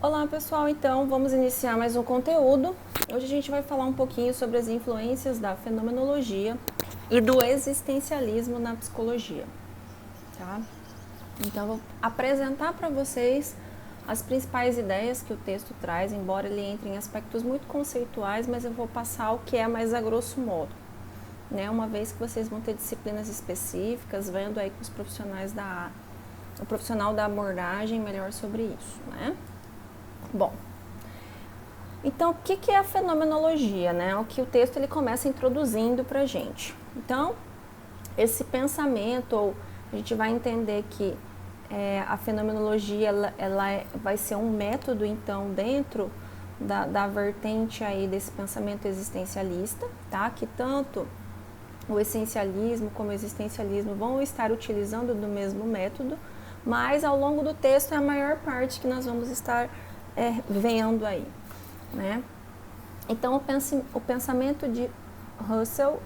Olá pessoal, então vamos iniciar mais um conteúdo. Hoje a gente vai falar um pouquinho sobre as influências da fenomenologia e do existencialismo na psicologia, tá? Então eu vou apresentar para vocês as principais ideias que o texto traz, embora ele entre em aspectos muito conceituais, mas eu vou passar o que é mais a grosso modo, né? Uma vez que vocês vão ter disciplinas específicas, vendo aí com os profissionais o profissional da abordagem melhor sobre isso, né? Bom, então o que é a fenomenologia, né? O que o texto ele começa introduzindo para a gente. Então, esse pensamento, ou a gente vai entender que a fenomenologia vai ser um método, então, dentro da vertente aí desse pensamento existencialista, tá? Que tanto o essencialismo como o existencialismo vão estar utilizando do mesmo método, mas ao longo do texto é a maior parte que nós vamos estar vendo aí, né? Então o pensamento de Russell,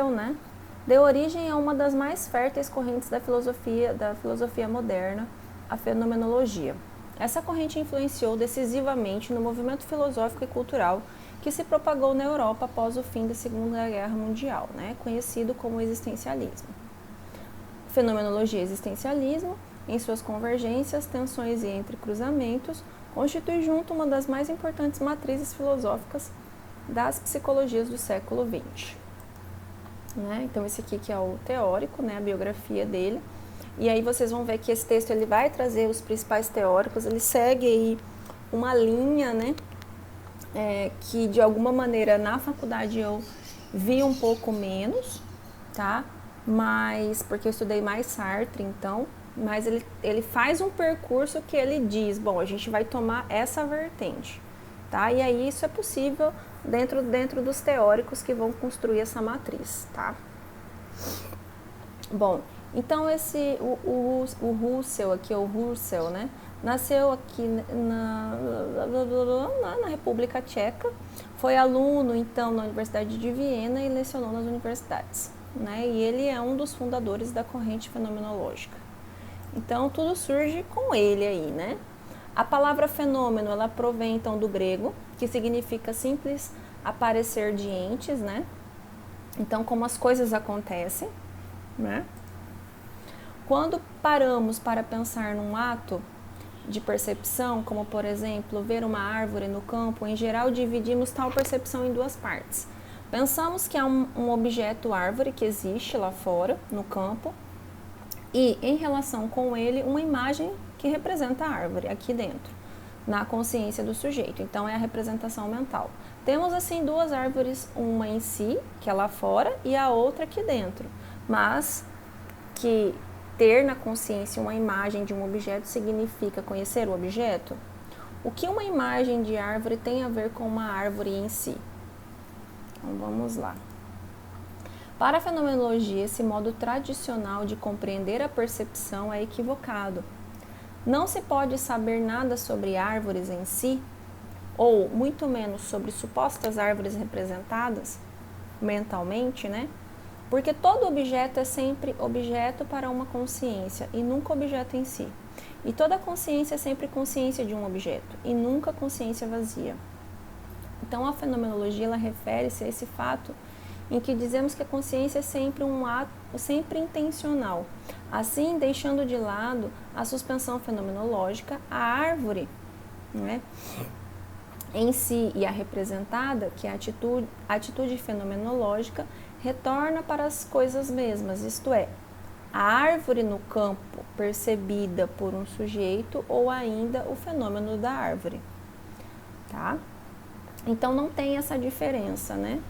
né, deu origem a uma das mais férteis correntes da filosofia moderna, a fenomenologia. Essa corrente influenciou decisivamente no movimento filosófico e cultural que se propagou na Europa após o fim da Segunda Guerra Mundial, né, conhecido como existencialismo. Fenomenologia e existencialismo, em suas convergências, tensões e entrecruzamentos, constitui junto uma das mais importantes matrizes filosóficas das psicologias do século XX. Né? Então esse aqui que é o teórico, né, a biografia dele. E aí vocês vão ver que esse texto ele vai trazer os principais teóricos, ele segue aí uma linha, né, que de alguma maneira na faculdade eu vi um pouco menos, tá? Mas porque eu estudei mais Sartre, então, mas ele faz um percurso que ele diz, bom, a gente vai tomar essa vertente, tá? E aí isso é possível dentro dos teóricos que vão construir essa matriz, tá? Bom, então o Russell aqui, o Russell, né? Nasceu aqui na República Tcheca, foi aluno então na Universidade de Viena e lecionou nas universidades, né? E ele é um dos fundadores da corrente fenomenológica. Então tudo surge com ele aí, né? A palavra fenômeno, ela provém então do grego, que significa simples aparecer de entes, né? Então como as coisas acontecem, né? Quando paramos para pensar num ato de percepção, como por exemplo ver uma árvore no campo, em geral dividimos tal percepção em duas partes. Pensamos que há um objeto árvore que existe lá fora, no campo, e em relação com ele uma imagem que representa a árvore aqui dentro, na consciência do sujeito. Então é a representação mental. Temos assim duas árvores, uma em si, que é lá fora, e a outra aqui dentro, mas que ter na consciência uma imagem de um objeto significa conhecer o objeto? O que uma imagem de árvore tem a ver com uma árvore em si? Então vamos lá. Para a fenomenologia, esse modo tradicional de compreender a percepção é equivocado. Não se pode saber nada sobre árvores em si, ou muito menos sobre supostas árvores representadas mentalmente, né? Porque todo objeto é sempre objeto para uma consciência e nunca objeto em si. E toda consciência é sempre consciência de um objeto e nunca consciência vazia. Então a fenomenologia ela refere-se a esse fato em que dizemos que a consciência é sempre um ato, sempre intencional. Assim, deixando de lado a suspensão fenomenológica, a árvore, né, em si e a representada, que é a atitude fenomenológica, retorna para as coisas mesmas, isto é, a árvore no campo percebida por um sujeito ou ainda o fenômeno da árvore, tá? Então não tem essa diferença, né?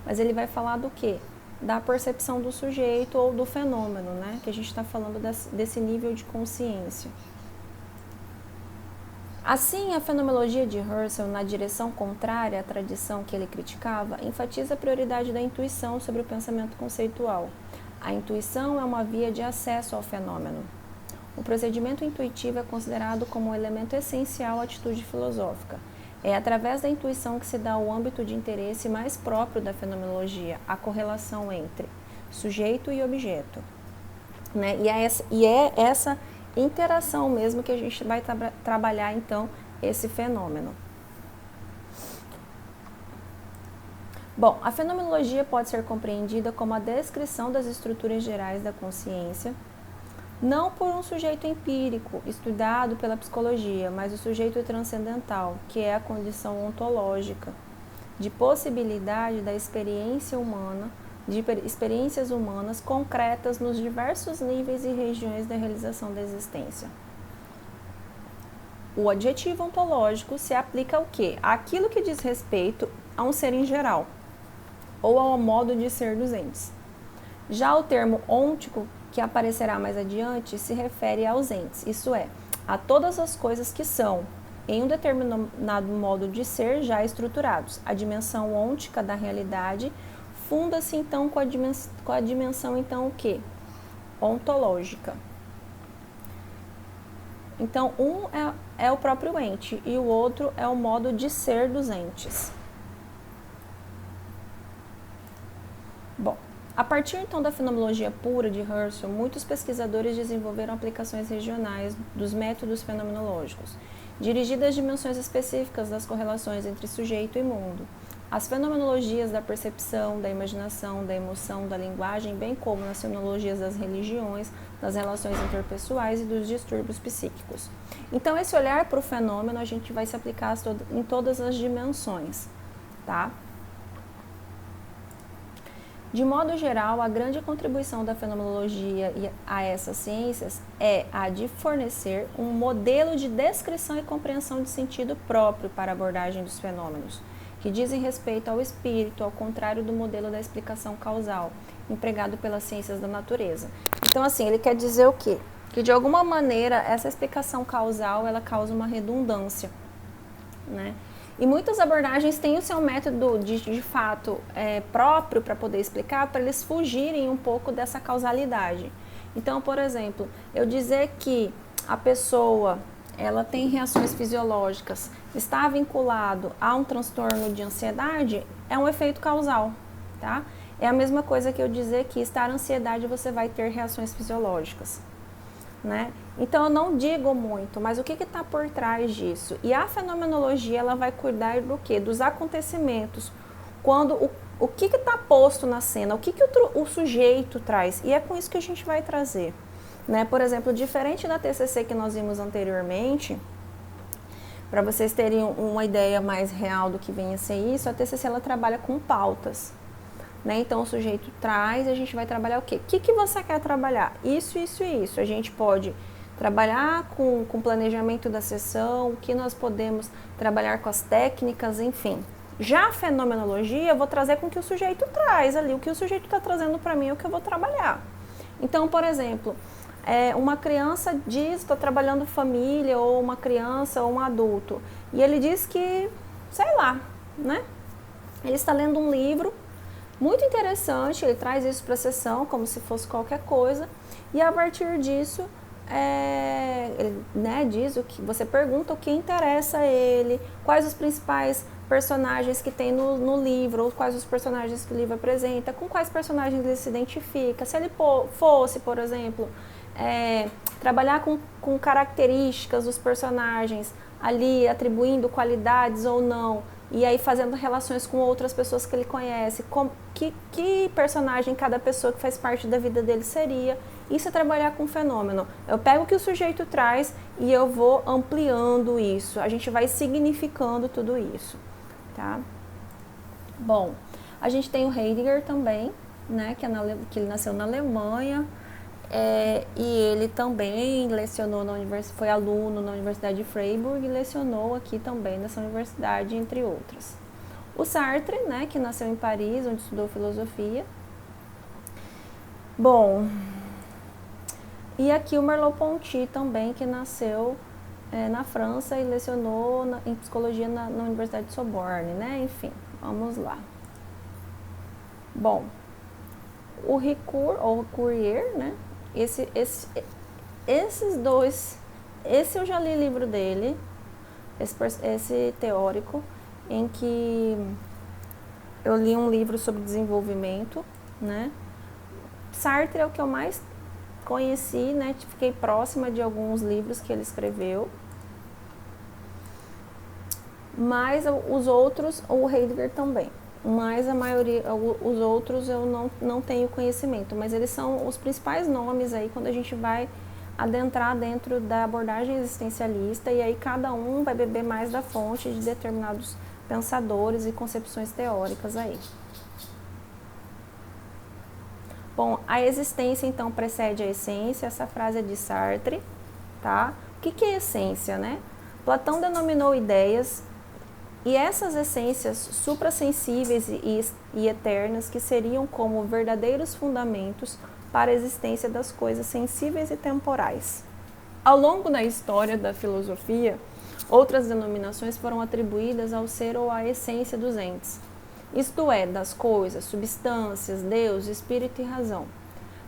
Mas ele vai falar do quê? Da percepção do sujeito ou do fenômeno, né? Que a gente está falando desse nível de consciência. Assim, a fenomenologia de Russell, na direção contrária à tradição que ele criticava, enfatiza a prioridade da intuição sobre o pensamento conceitual. A intuição é uma via de acesso ao fenômeno. O procedimento intuitivo é considerado como um elemento essencial à atitude filosófica. É através da intuição que se dá o âmbito de interesse mais próprio da fenomenologia, a correlação entre sujeito e objeto. Né? E é essa interação mesmo que a gente vai trabalhar então esse fenômeno. Bom, a fenomenologia pode ser compreendida como a descrição das estruturas gerais da consciência, não por um sujeito empírico, estudado pela psicologia, mas o sujeito transcendental, que é a condição ontológica, de possibilidade da experiência humana, de experiências humanas concretas nos diversos níveis e regiões da realização da existência. O adjetivo ontológico se aplica ao quê? Àquilo que diz respeito a um ser em geral, ou ao modo de ser dos entes. Já o termo ôntico, que aparecerá mais adiante, se refere aos entes, isso é, a todas as coisas que são, em um determinado modo de ser já estruturados. A dimensão ôntica da realidade funda-se então com a dimensão então o quê? Ontológica. Então, um é o próprio ente e o outro é o modo de ser dos entes. Bom, a partir então da fenomenologia pura de Husserl, muitos pesquisadores desenvolveram aplicações regionais dos métodos fenomenológicos, dirigidas às dimensões específicas das correlações entre sujeito e mundo. As fenomenologias da percepção, da imaginação, da emoção, da linguagem, bem como nas fenomenologias das religiões, das relações interpessoais e dos distúrbios psíquicos. Então, esse olhar para o fenômeno a gente vai se aplicar em todas as dimensões, tá? De modo geral, a grande contribuição da fenomenologia a essas ciências é a de fornecer um modelo de descrição e compreensão de sentido próprio para a abordagem dos fenômenos, que dizem respeito ao espírito, ao contrário do modelo da explicação causal, empregado pelas ciências da natureza. Então, assim, ele quer dizer o quê? Que, de alguma maneira, essa explicação causal, ela causa uma redundância, né? E muitas abordagens têm o seu método de fato próprio para poder explicar, para eles fugirem um pouco dessa causalidade. Então, por exemplo, eu dizer que a pessoa ela tem reações fisiológicas, está vinculado a um transtorno de ansiedade, é um efeito causal, tá? É a mesma coisa que eu dizer que estar em ansiedade você vai ter reações fisiológicas, né? Então eu não digo muito, mas o que está por trás disso? E a fenomenologia ela vai cuidar do quê? Dos acontecimentos, quando o que está posto na cena, o que o sujeito traz, e é com isso que a gente vai trazer, né? Por exemplo, diferente da TCC que nós vimos anteriormente, para vocês terem uma ideia mais real do que vem a ser isso, a TCC ela trabalha com pautas, né? Então o sujeito traz e a gente vai trabalhar o quê? O que você quer trabalhar? Isso, isso e isso. A gente pode trabalhar com planejamento da sessão, o que nós podemos trabalhar com as técnicas, enfim. Já a fenomenologia, eu vou trazer com o que o sujeito traz ali, o que o sujeito está trazendo para mim é o que eu vou trabalhar. Então, por exemplo, uma criança diz, estou trabalhando família, ou uma criança, ou um adulto, e ele diz que, sei lá, né? Ele está lendo um livro muito interessante, ele traz isso para a sessão como se fosse qualquer coisa, e a partir disso, ele, né, diz o que você pergunta o que interessa a ele, quais os principais personagens que tem no livro, ou quais os personagens que o livro apresenta, com quais personagens ele se identifica. Se ele fosse, por exemplo, trabalhar com características dos personagens ali, atribuindo qualidades ou não, e aí fazendo relações com outras pessoas que ele conhece, que personagem cada pessoa que faz parte da vida dele seria. Isso é trabalhar com fenômeno. Eu pego o que o sujeito traz e eu vou ampliando isso. A gente vai significando tudo isso, tá? Bom, a gente tem o Heidegger também, né, que ele nasceu na Alemanha, e ele também lecionou foi aluno na Universidade de Freiburg e lecionou aqui também nessa universidade, entre outras. O Sartre, né, que nasceu em Paris, onde estudou filosofia. Bom, e aqui o Merleau-Ponty também, que nasceu na França e lecionou em psicologia na Universidade de Sorbonne, né? Enfim, vamos lá. Bom, o Ricoeur, ou Courier, né? Esses dois, esse eu já li livro dele, esse teórico, em que eu li um livro sobre desenvolvimento, né? Sartre é o que eu mais conheci, né, fiquei próxima de alguns livros que ele escreveu, mas os outros, o Heidegger também, mas a maioria, os outros eu não tenho conhecimento, mas eles são os principais nomes aí quando a gente vai adentrar dentro da abordagem existencialista, e aí cada um vai beber mais da fonte de determinados pensadores e concepções teóricas aí. Bom, a existência então precede a essência, essa frase é de Sartre, tá? O que é essência, né? Platão denominou ideias, e essas essências suprassensíveis e eternas que seriam como verdadeiros fundamentos para a existência das coisas sensíveis e temporais. Ao longo da história da filosofia, outras denominações foram atribuídas ao ser ou à essência dos entes, isto é, das coisas, substâncias, Deus, espírito e razão.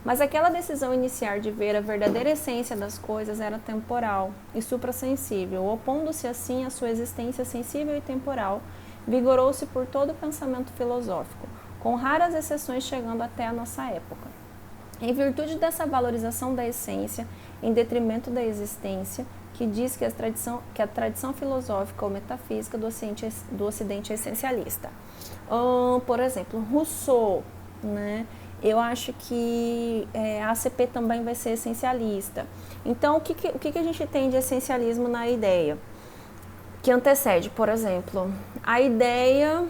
Mas aquela decisão inicial de ver a verdadeira essência das coisas era temporal e suprassensível, opondo-se assim à sua existência sensível e temporal, vigorou-se por todo o pensamento filosófico, com raras exceções chegando até a nossa época. Em virtude dessa valorização da essência, em detrimento da existência, que diz que a tradição filosófica ou metafísica do Ocidente é essencialista. Por exemplo, Rousseau, né? Eu acho que a ACP também vai ser essencialista. Então, o que a gente tem de essencialismo na ideia? Que antecede, por exemplo, a ideia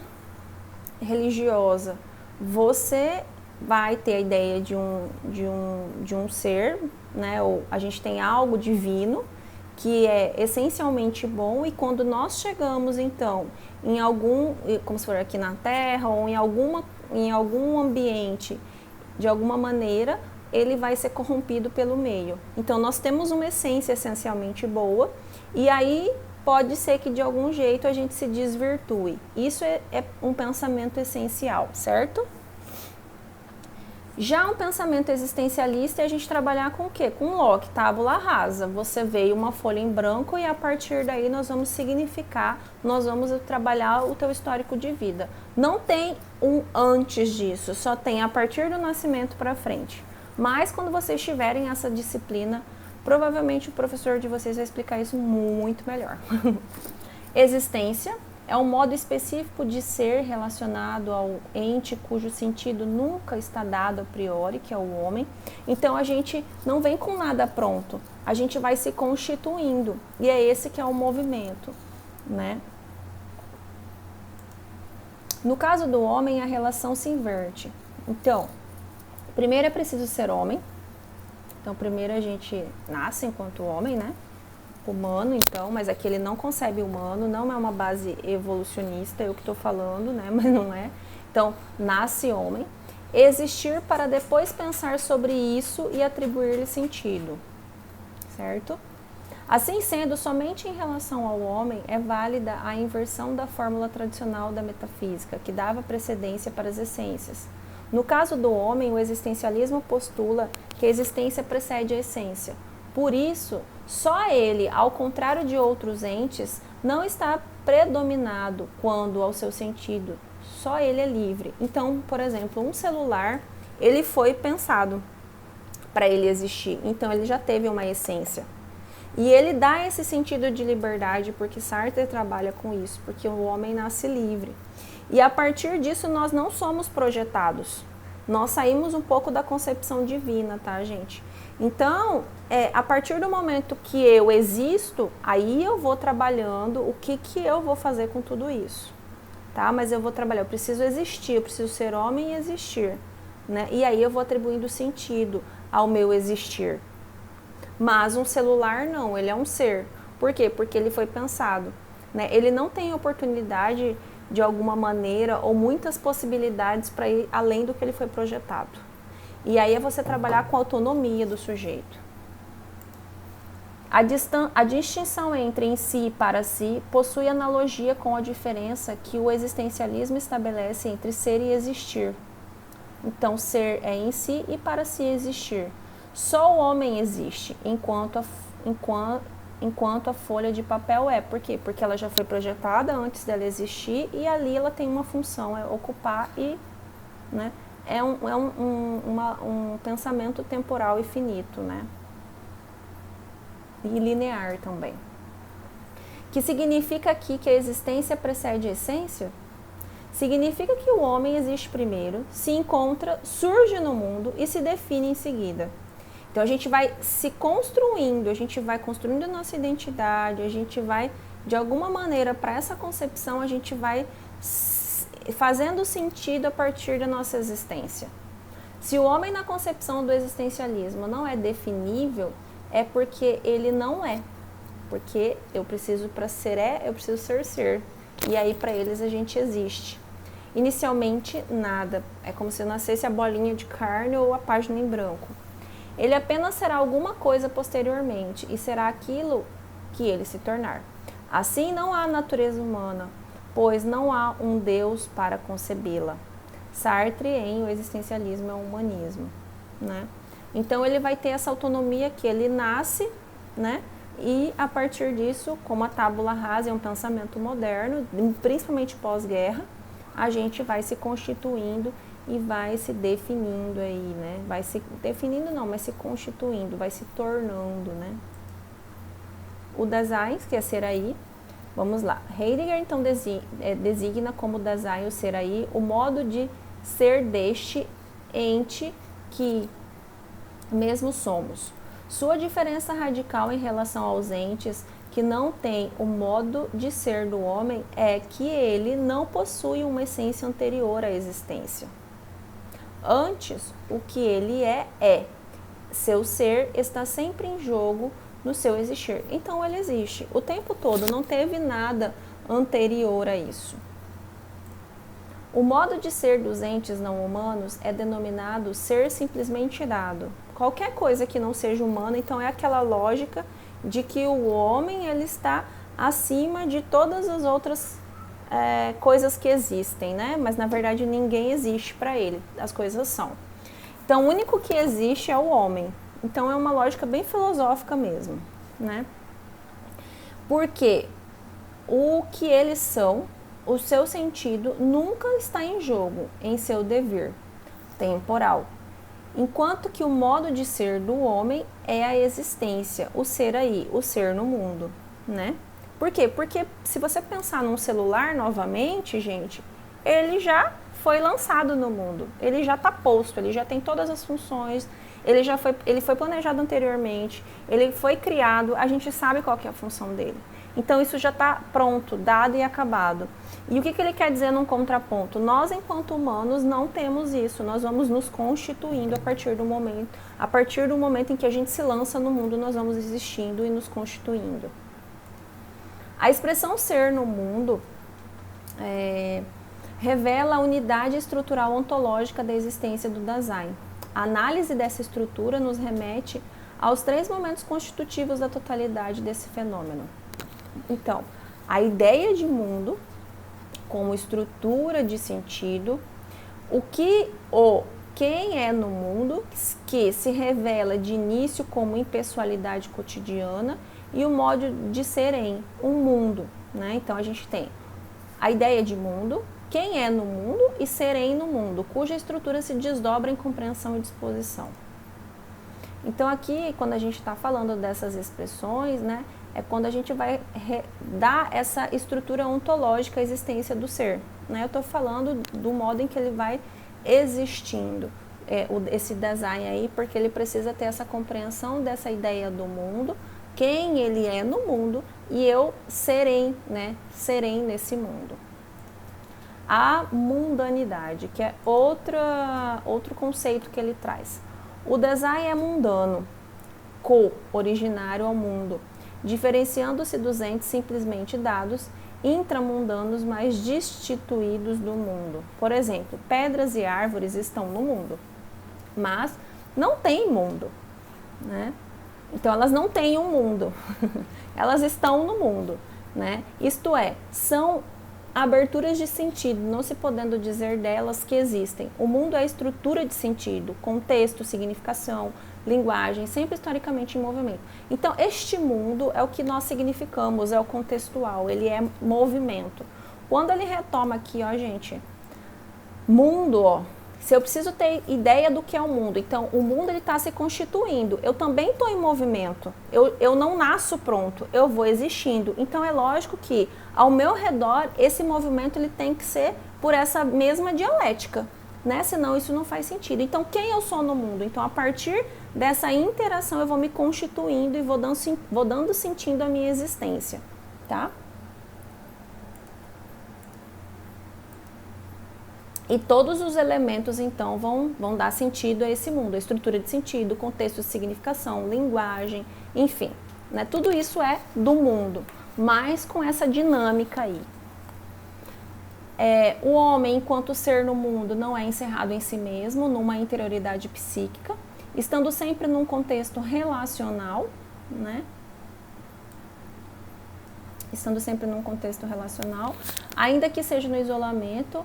religiosa. Você vai ter a ideia de um ser, né? Ou a gente tem algo divino que é essencialmente bom, e quando nós chegamos então em algum, como se for aqui na Terra, ou em algum ambiente, de alguma maneira, ele vai ser corrompido pelo meio. Então nós temos uma essência essencialmente boa, e aí pode ser que de algum jeito a gente se desvirtue. Isso é um pensamento essencial, certo? Já um pensamento existencialista é a gente trabalhar com o quê? Com Locke, tábula rasa. Você veio uma folha em branco e a partir daí nós vamos significar, nós vamos trabalhar o teu histórico de vida. Não tem um antes disso, só tem a partir do nascimento para frente. Mas quando vocês tiverem essa disciplina, provavelmente o professor de vocês vai explicar isso muito melhor. Existência é um modo específico de ser relacionado ao ente cujo sentido nunca está dado a priori, que é o homem. Então a gente não vem com nada pronto, a gente vai se constituindo, e é esse que é o movimento, né? No caso do homem, a relação se inverte. Então, primeiro é preciso ser homem. Então primeiro a gente nasce enquanto homem, né? Humano, então, mas aqui ele não concebe humano, não é uma base evolucionista, eu que estou falando, né, mas não é. Então, nasce homem, existir para depois pensar sobre isso e atribuir-lhe sentido, certo? Assim sendo, somente em relação ao homem é válida a inversão da fórmula tradicional da metafísica, que dava precedência para as essências. No caso do homem, o existencialismo postula que a existência precede a essência. Por isso, só ele, ao contrário de outros entes, não está predominado quando ao seu sentido. Só ele é livre. Então, por exemplo, um celular, ele foi pensado para ele existir. Então, ele já teve uma essência. E ele dá esse sentido de liberdade, porque Sartre trabalha com isso, porque o homem nasce livre. E a partir disso, nós não somos projetados. Nós saímos um pouco da concepção divina, tá, gente? Então, a partir do momento que eu existo, aí eu vou trabalhando o que eu vou fazer com tudo isso, tá? Mas eu vou trabalhar, eu preciso existir, eu preciso ser homem e existir, né? E aí eu vou atribuindo sentido ao meu existir. Mas um celular não, ele é um ser. Por quê? Porque ele foi pensado, né? Ele não tem oportunidade de alguma maneira ou muitas possibilidades para ir além do que ele foi projetado. E aí é você trabalhar com a autonomia do sujeito. A distinção entre em si e para si possui analogia com a diferença que o existencialismo estabelece entre ser e existir. Então, ser é em si e para si existir. Só o homem existe, enquanto a folha de papel é. Por quê? Porque ela já foi projetada antes dela existir e ali ela tem uma função, é ocupar e, né, é um pensamento temporal e finito, né? E linear também. Que significa aqui que a existência precede a essência? Significa que o homem existe primeiro, se encontra, surge no mundo e se define em seguida. Então a gente vai se construindo, a gente vai construindo a nossa identidade, a gente vai, de alguma maneira, para essa concepção, a gente vai fazendo sentido a partir da nossa existência. Se o homem na concepção do existencialismo não é definível, é porque ele não é. Porque eu preciso, para ser eu preciso ser. E aí para eles a gente existe. Inicialmente nada, é como se nascesse a bolinha de carne ou a página em branco. Ele apenas será alguma coisa posteriormente e será aquilo que ele se tornar. Assim não há natureza humana, pois não há um Deus para concebê-la. Sartre em O Existencialismo é o Humanismo, né? Então ele vai ter essa autonomia que ele nasce, né? E a partir disso, como a tábula rasa é um pensamento moderno, principalmente pós-guerra, a gente vai se constituindo e vai se definindo aí, né? Vai se definindo não, mas se constituindo, vai se tornando, né? O Dasein, que é ser aí, vamos lá. Heidegger então designa como Dasein o ser aí, o modo de ser deste ente que mesmo somos. Sua diferença radical em relação aos entes que não têm o modo de ser do homem é que ele não possui uma essência anterior à existência. Antes, o que ele é. Seu ser está sempre em jogo no seu existir. Então ele existe o tempo todo, não teve nada anterior a isso. O modo de ser dos entes não humanos é denominado ser simplesmente dado. Qualquer coisa que não seja humana, então é aquela lógica de que o homem ele está acima de todas as outras coisas que existem, né? Mas na verdade ninguém existe para ele, as coisas são. Então o único que existe é o homem. Então é uma lógica bem filosófica mesmo, né? Porque o que eles são, o seu sentido nunca está em jogo em seu devir temporal. Enquanto que o modo de ser do homem é a existência, o ser aí, o ser no mundo, né? Por quê? Porque se você pensar num celular novamente, gente, ele já foi lançado no mundo, ele já está posto, ele já tem todas as funções, ele foi planejado anteriormente, ele foi criado, a gente sabe qual que é a função dele. Então isso já está pronto, dado e acabado. E o que ele quer dizer num contraponto? Nós, enquanto humanos, não temos isso. Nós vamos nos constituindo a partir do momento em que a gente se lança no mundo, nós vamos existindo e nos constituindo. A expressão ser no mundo revela a unidade estrutural ontológica da existência do Dasein. A análise dessa estrutura nos remete aos 3 momentos constitutivos da totalidade desse fenômeno. Então, a ideia de mundo como estrutura de sentido, quem é no mundo, que se revela de início como impessoalidade cotidiana, e o modo de ser em um mundo, né? Então a gente tem a ideia de mundo, quem é no mundo e ser em no mundo, cuja estrutura se desdobra em compreensão e disposição. Então aqui, quando a gente está falando dessas expressões, né, é quando a gente vai dar essa estrutura ontológica à existência do ser, né? Eu estou falando do modo em que ele vai existindo, esse Dasein aí, porque ele precisa ter essa compreensão dessa ideia do mundo, quem ele é no mundo e eu serei, né? Serei nesse mundo. A mundanidade, que é outro conceito que ele traz. O Dasein é mundano, co-originário ao mundo, diferenciando-se dos entes simplesmente dados, intramundanos, mas destituídos do mundo. Por exemplo, pedras e árvores estão no mundo, mas não têm mundo, né? Então elas não têm um mundo, elas estão no mundo, né? Isto é, são aberturas de sentido, não se podendo dizer delas que existem. O mundo é a estrutura de sentido, contexto, significação, linguagem, sempre historicamente em movimento. Então, este mundo é o que nós significamos, é o contextual, ele é movimento. Quando ele retoma aqui, ó, gente, mundo, ó, Se eu preciso ter ideia do que é o mundo, então o mundo está se constituindo, eu também estou em movimento, eu não nasço pronto, eu vou existindo. Então é lógico que ao meu redor esse movimento ele tem que ser por essa mesma dialética, né? Senão isso não faz sentido. Então quem eu sou no mundo? Então a partir dessa interação eu vou me constituindo e vou dando sentido à minha existência, tá? E todos os elementos, então, vão dar sentido a esse mundo. A estrutura de sentido, contexto de significação, linguagem, enfim. Né? Tudo isso é do mundo, mas com essa dinâmica aí. O homem, enquanto ser no mundo, não é encerrado em si mesmo, numa interioridade psíquica, estando sempre num contexto relacional, né? Estando sempre num contexto relacional, ainda que seja no isolamento,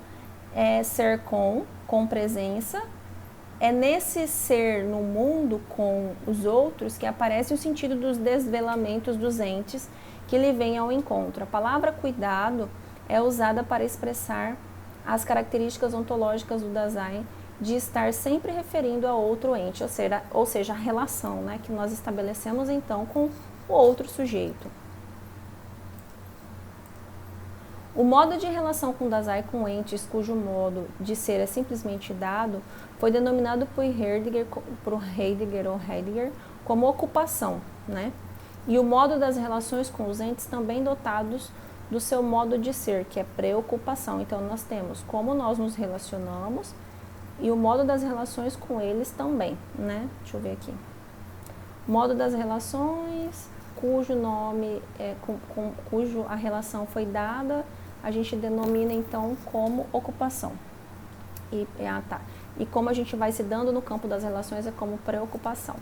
ser com presença, é nesse ser no mundo com os outros que aparece o sentido dos desvelamentos dos entes que lhe vêm ao encontro. A palavra cuidado é usada para expressar as características ontológicas do Dasein de estar sempre referindo a outro ente, ou seja, a relação, né, que nós estabelecemos então com o outro sujeito. O modo de relação com Dasein com entes cujo modo de ser é simplesmente dado foi denominado por Heidegger como ocupação, né? E o modo das relações com os entes também dotados do seu modo de ser, que é preocupação. Então nós temos como nós nos relacionamos e o modo das relações com eles também, né? Deixa eu ver aqui. Modo das relações, cujo nome, cujo a relação foi dada, a gente denomina então como ocupação. E como a gente vai se dando no campo das relações é como preocupação.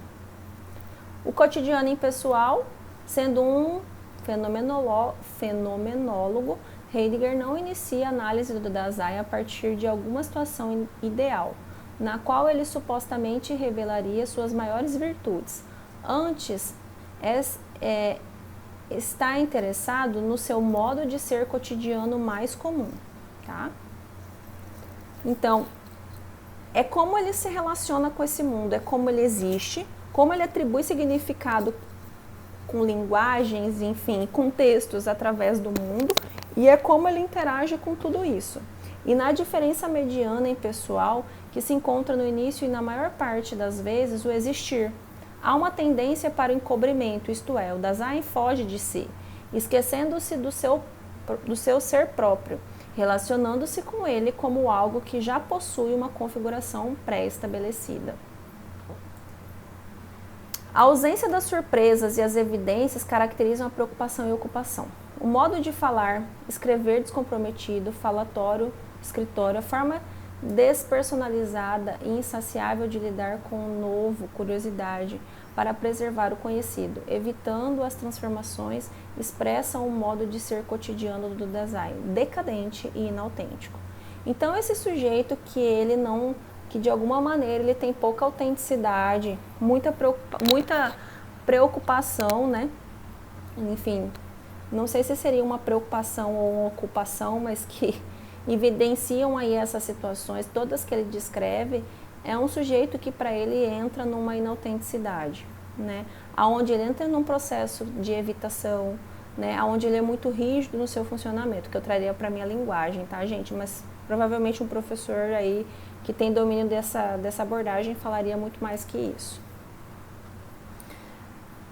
O cotidiano impessoal, sendo um fenomenólogo, Heidegger não inicia a análise do Dasein a partir de alguma situação ideal, na qual ele supostamente revelaria suas maiores virtudes. Antes, está interessado no seu modo de ser cotidiano mais comum, tá? Então, é como ele se relaciona com esse mundo, é como ele existe, como ele atribui significado com linguagens, enfim, com textos através do mundo, e é como ele interage com tudo isso. E na diferença mediana e pessoal, que se encontra no início e na maior parte das vezes, o existir. Há uma tendência para o encobrimento, isto é, o Dasein foge de si, esquecendo-se do seu ser próprio, relacionando-se com ele como algo que já possui uma configuração pré-estabelecida. A ausência das surpresas e as evidências caracterizam a preocupação e ocupação. O modo de falar, escrever descomprometido, falatório, escritório, a forma despersonalizada e insaciável de lidar com o novo, curiosidade, para preservar o conhecido, evitando as transformações, expressam um modo de ser cotidiano do Dasein, decadente e inautêntico. Então esse sujeito que de alguma maneira ele tem pouca autenticidade, muita preocupação, né? Enfim, não sei se seria uma preocupação ou uma ocupação, mas que evidenciam aí essas situações, todas que ele descreve, é um sujeito que para ele entra numa inautenticidade, né? Onde ele entra num processo de evitação, né? Onde ele é muito rígido no seu funcionamento, que eu traria para minha linguagem, tá, gente? Mas provavelmente um professor aí que tem domínio dessa abordagem falaria muito mais que isso.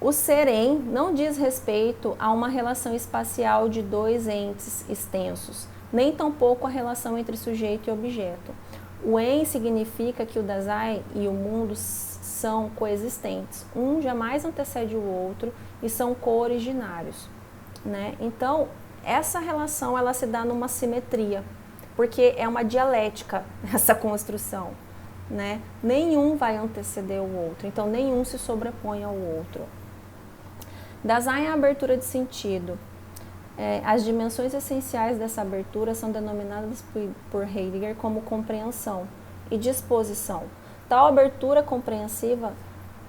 O serem não diz respeito a uma relação espacial de dois entes extensos, nem tampouco a relação entre sujeito e objeto. O em significa que o Dasein e o mundo são coexistentes, um jamais antecede o outro e são co-originários, né? Então, essa relação ela se dá numa simetria, porque é uma dialética essa construção, né? Nenhum vai anteceder o outro, então nenhum se sobrepõe ao outro. Dasein é a abertura de sentido. As dimensões essenciais dessa abertura são denominadas por Heidegger como compreensão e disposição. Tal abertura compreensiva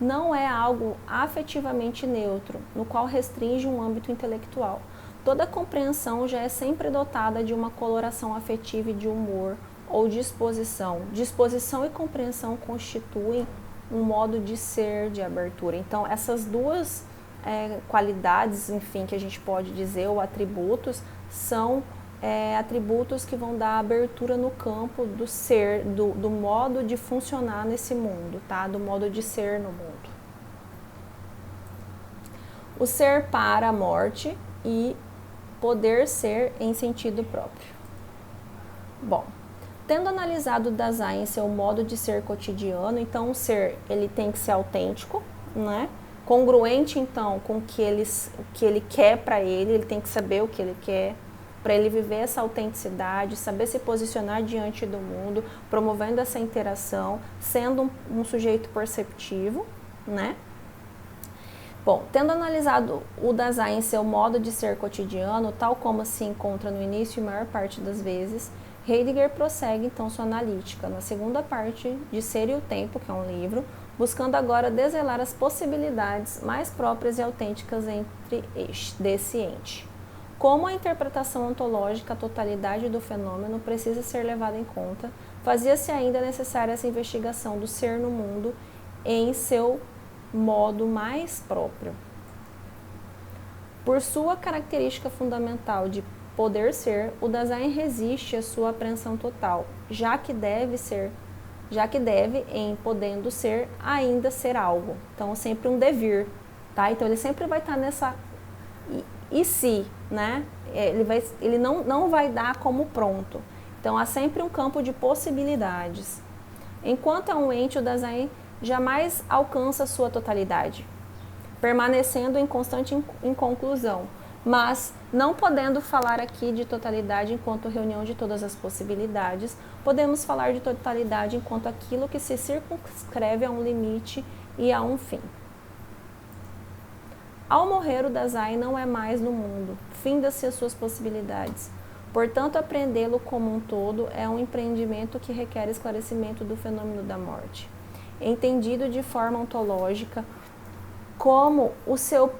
não é algo afetivamente neutro, no qual restringe um âmbito intelectual. Toda compreensão já é sempre dotada de uma coloração afetiva e de humor ou disposição. Disposição e compreensão constituem um modo de ser, de abertura. Então, essas duas qualidades, enfim, que a gente pode dizer, ou atributos, são atributos que vão dar abertura no campo do ser, do modo de funcionar nesse mundo, tá? Do modo de ser no mundo. O ser para a morte e poder ser em sentido próprio. Bom, tendo analisado Dasein em seu modo de ser cotidiano, então o ser ele tem que ser autêntico, né? Congruente então com o que ele quer para ele tem que saber o que ele quer, para ele viver essa autenticidade, saber se posicionar diante do mundo, promovendo essa interação, sendo um sujeito perceptivo, né? Bom, tendo analisado o Dasein em seu modo de ser cotidiano, tal como se encontra no início e maior parte das vezes, Heidegger prossegue então sua analítica na segunda parte de Ser e o Tempo, que é um livro, buscando agora desvelar as possibilidades mais próprias e autênticas desse ente. Como a interpretação ontológica, a totalidade do fenômeno precisa ser levada em conta, fazia-se ainda necessária essa investigação do ser no mundo em seu modo mais próprio. Por sua característica fundamental de poder ser, o Dasein resiste à sua apreensão total, já que deve, em podendo ser, ainda ser algo. Então, sempre um devir, tá? Então, ele sempre vai estar nessa e se, né? Ele não vai dar como pronto. Então, há sempre um campo de possibilidades. Enquanto é um ente, o Dasein jamais alcança sua totalidade, permanecendo em constante inconclusão, mas não podendo falar aqui de totalidade enquanto reunião de todas as possibilidades, podemos falar de totalidade enquanto aquilo que se circunscreve a um limite e a um fim. Ao morrer, o Dasein não é mais no mundo, finda-se as suas possibilidades. Portanto, apreendê-lo como um todo é um empreendimento que requer esclarecimento do fenômeno da morte, entendido de forma ontológica como o seu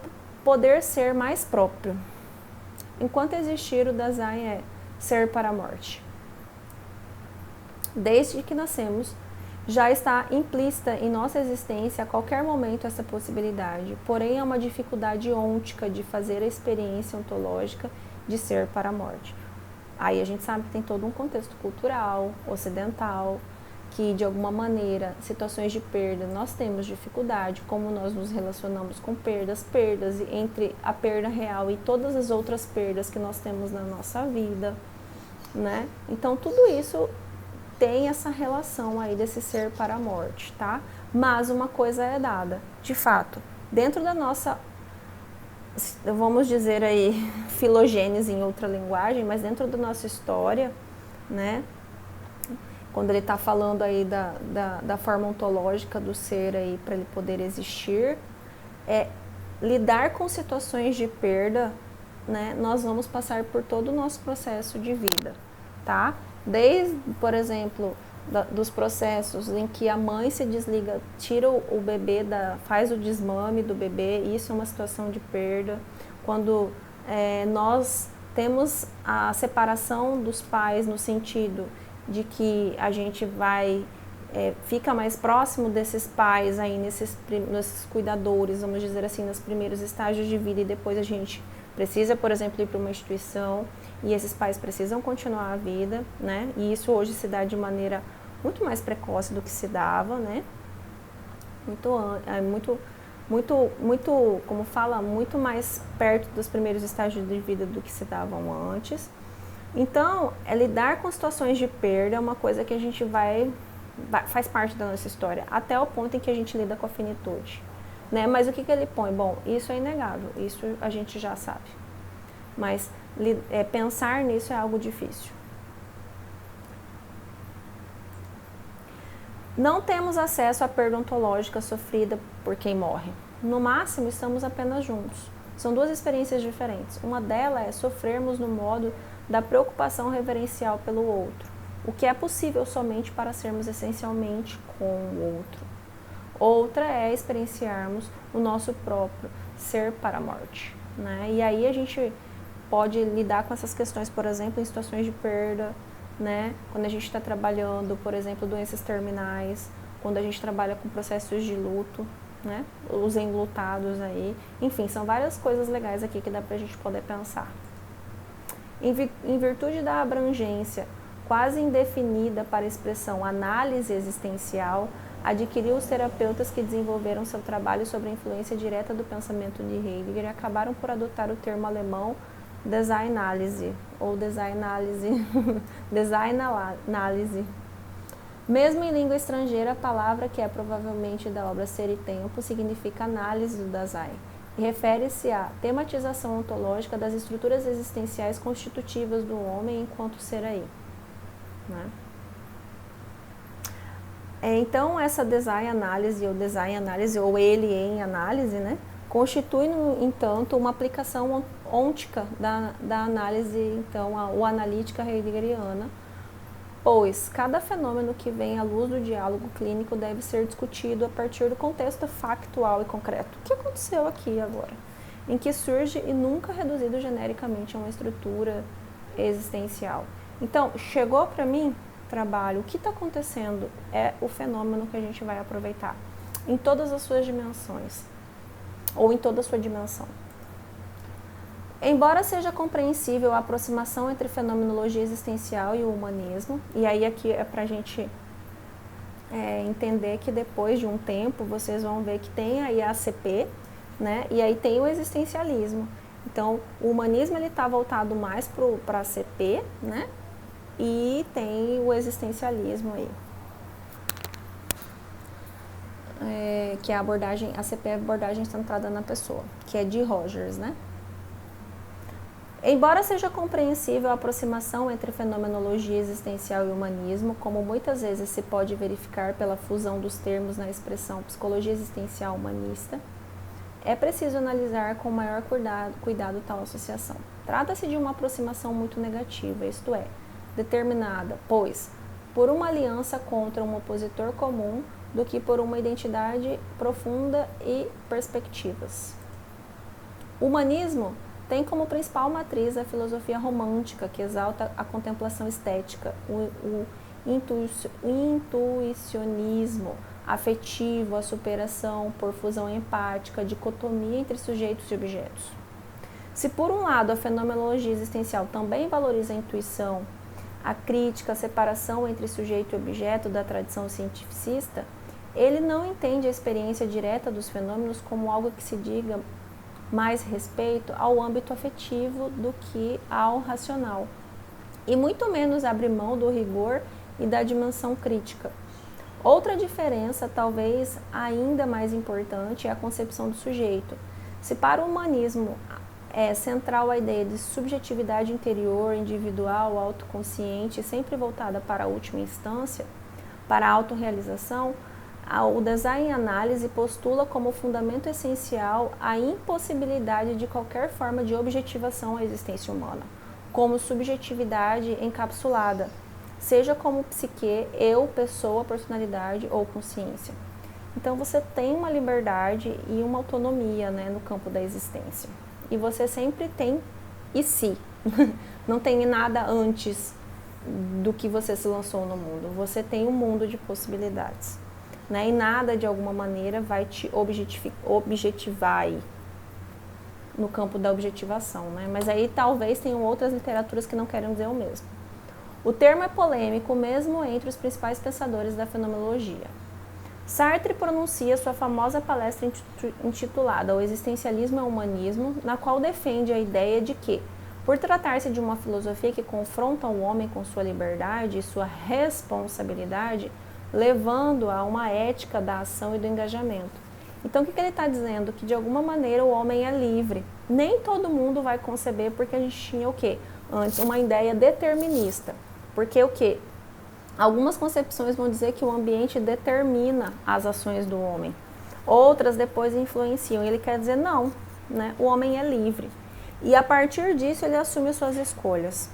poder ser mais próprio. Enquanto existir, o Dasein é ser para a morte. Desde que nascemos, já está implícita em nossa existência a qualquer momento essa possibilidade, porém é uma dificuldade ôntica de fazer a experiência ontológica de ser para a morte. Aí a gente sabe que tem todo um contexto cultural, ocidental, que de alguma maneira, situações de perda, nós temos dificuldade, como nós nos relacionamos com perdas entre a perda real e todas as outras perdas que nós temos na nossa vida, né? Então tudo isso tem essa relação aí desse ser para a morte, tá? Mas uma coisa é dada, de fato, dentro da nossa, vamos dizer aí, filogênese em outra linguagem, mas dentro da nossa história, né? Quando ele está falando aí da forma ontológica do ser aí para ele poder existir, lidar com situações de perda, né? Nós vamos passar por todo o nosso processo de vida, tá? Desde, por exemplo, dos processos em que a mãe se desliga, tira o bebê, faz o desmame do bebê, isso é uma situação de perda. Quando nós temos a separação dos pais no sentido de que a gente fica mais próximo desses pais aí, nesses cuidadores, vamos dizer assim, nos primeiros estágios de vida, e depois a gente precisa, por exemplo, ir para uma instituição e esses pais precisam continuar a vida, né? E isso hoje se dá de maneira muito mais precoce do que se dava, né? Como fala, muito mais perto dos primeiros estágios de vida do que se davam antes. Então, lidar com situações de perda é uma coisa que a gente faz parte da nossa história, até o ponto em que a gente lida com a finitude, né? Mas o que ele põe? Bom, isso é inegável, isso a gente já sabe, mas pensar nisso é algo difícil. Não temos acesso à perda ontológica sofrida por quem morre. No máximo, estamos apenas juntos. São duas experiências diferentes. Uma delas é sofrermos no modo da preocupação reverencial pelo outro, o que é possível somente para sermos essencialmente com o outro. Outra é experienciarmos o nosso próprio ser para a morte, né? E aí a gente pode lidar com essas questões, por exemplo, em situações de perda, né? Quando a gente está trabalhando, por exemplo, doenças terminais, quando a gente trabalha com processos de luto, né? Os enlutados aí. Enfim, são várias coisas legais aqui que dá pra gente poder pensar. Em virtude da abrangência quase indefinida para a expressão análise existencial, adquiriu os terapeutas que desenvolveram seu trabalho sobre a influência direta do pensamento de Heidegger e acabaram por adotar o termo alemão Designanalyse, ou Designanalyse, Designanalyse. Mesmo em língua estrangeira, a palavra, que é provavelmente da obra Ser e Tempo, significa análise do Dasein e refere-se à tematização ontológica das estruturas existenciais constitutivas do homem enquanto ser aí. Né? Então, essa design análise ou ele em análise, né, constitui, no entanto, uma aplicação ôntica da análise, então, o analítica heideggeriana, pois cada fenômeno que vem à luz do diálogo clínico deve ser discutido a partir do contexto factual e concreto. O que aconteceu aqui agora? Em que surge e nunca reduzido genericamente a uma estrutura existencial. Então, chegou para mim, trabalho, o que está acontecendo é o fenômeno que a gente vai aproveitar em todas as suas dimensões, ou em toda a sua dimensão. Embora seja compreensível a aproximação entre fenomenologia existencial e o humanismo, e aí aqui é para a gente entender que depois de um tempo vocês vão ver que tem aí a ACP, né, e aí tem o existencialismo. Então, o humanismo está voltado mais para a ACP, né, e tem o existencialismo aí, que é a abordagem, a ACP é a abordagem centrada na pessoa, que é de Rogers, né. Embora seja compreensível a aproximação entre fenomenologia existencial e humanismo, como muitas vezes se pode verificar pela fusão dos termos na expressão psicologia existencial humanista, é preciso analisar com maior cuidado tal associação. Trata-se de uma aproximação muito negativa, isto é, determinada, pois, por uma aliança contra um opositor comum do que por uma identidade profunda e perspectivas. O humanismo tem como principal matriz a filosofia romântica, que exalta a contemplação estética, o intuicionismo afetivo, a superação por fusão empática, a dicotomia entre sujeitos e objetos. Se por um lado a fenomenologia existencial também valoriza a intuição, a crítica, a separação entre sujeito e objeto da tradição cientificista, ele não entende a experiência direta dos fenômenos como algo que se diga mais respeito ao âmbito afetivo do que ao racional, e muito menos abre mão do rigor e da dimensão crítica. Outra diferença, talvez ainda mais importante, é a concepção do sujeito. Se para o humanismo é central a ideia de subjetividade interior, individual, autoconsciente, sempre voltada para a última instância, para a autorrealização, o design análise postula como fundamento essencial a impossibilidade de qualquer forma de objetivação à existência humana, como subjetividade encapsulada, seja como psique, eu, pessoa, personalidade ou consciência. Então você tem uma liberdade e uma autonomia, né, no campo da existência. E você sempre tem e se. Não tem nada antes do que você se lançou no mundo. Você tem um mundo de possibilidades. Né, e nada de alguma maneira vai te objetivar aí, no campo da objetivação, né? Mas aí talvez tenham outras literaturas que não querem dizer o mesmo. O termo é polêmico mesmo entre os principais pensadores da fenomenologia. Sartre pronuncia sua famosa palestra intitulada O Existencialismo e o Humanismo, na qual defende a ideia de que, por tratar-se de uma filosofia que confronta o homem com sua liberdade e sua responsabilidade, levando a uma ética da ação e do engajamento. Então, o que ele está dizendo? Que, de alguma maneira, o homem é livre. Nem todo mundo vai conceber, porque a gente tinha o quê? Antes, uma ideia determinista. Porque o quê? Algumas concepções vão dizer que o ambiente determina as ações do homem. Outras depois influenciam. Ele quer dizer não, né? O homem é livre. E, a partir disso, ele assume suas escolhas.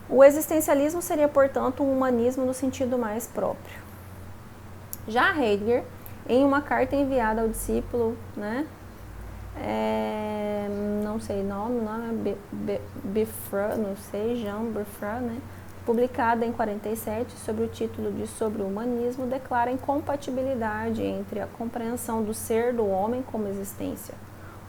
O existencialismo seria, portanto, um humanismo no sentido mais próprio. Já Heidegger, em uma carta enviada ao discípulo, né, não sei o nome é Beffra, não sei, Jean Beffra, né? Publicada em 47, sob o título de Sobre o Humanismo, declara a incompatibilidade entre a compreensão do ser do homem como existência,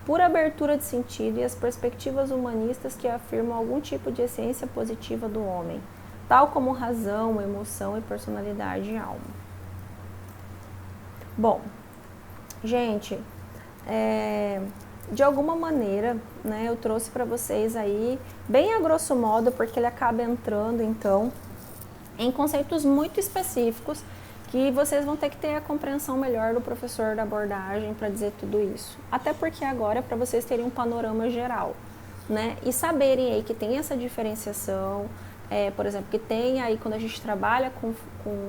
pura abertura de sentido, e as perspectivas humanistas que afirmam algum tipo de essência positiva do homem, tal como razão, emoção e personalidade e alma. Bom, gente, de alguma maneira, né, eu trouxe para vocês aí, bem a grosso modo, porque ele acaba entrando, então, em conceitos muito específicos, que vocês vão ter que ter a compreensão melhor do professor da abordagem para dizer tudo isso. Até porque agora é para vocês terem um panorama geral, né, e saberem aí que tem essa diferenciação, por exemplo, que tem aí, quando a gente trabalha com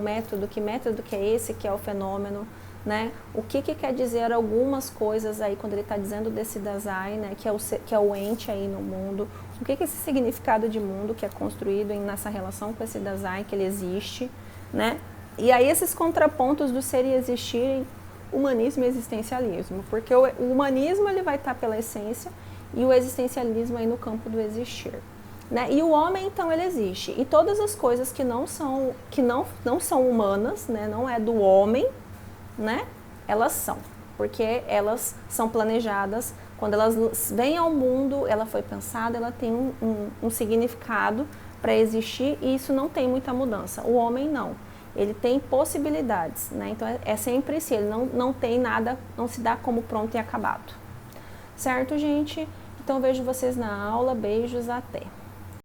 método que é esse, que é o fenômeno, né? O que quer dizer algumas coisas aí quando ele está dizendo desse Dasein, né? que é o ente aí no mundo, o que é esse significado de mundo que é construído nessa relação com esse Dasein, que ele existe, né? E aí esses contrapontos do ser e existir, humanismo e existencialismo, porque o humanismo ele vai estar pela essência e o existencialismo aí no campo do existir, né? E o homem então ele existe, e todas as coisas que não são humanas, né? Não é do homem, né? Elas são, porque elas são planejadas, quando elas vêm ao mundo, ela foi pensada, ela tem um significado para existir, e isso não tem muita mudança. O homem não, ele tem possibilidades, né? Então é sempre esse, ele não tem nada, não se dá como pronto e acabado. Certo, gente? Então vejo vocês na aula, beijos, até!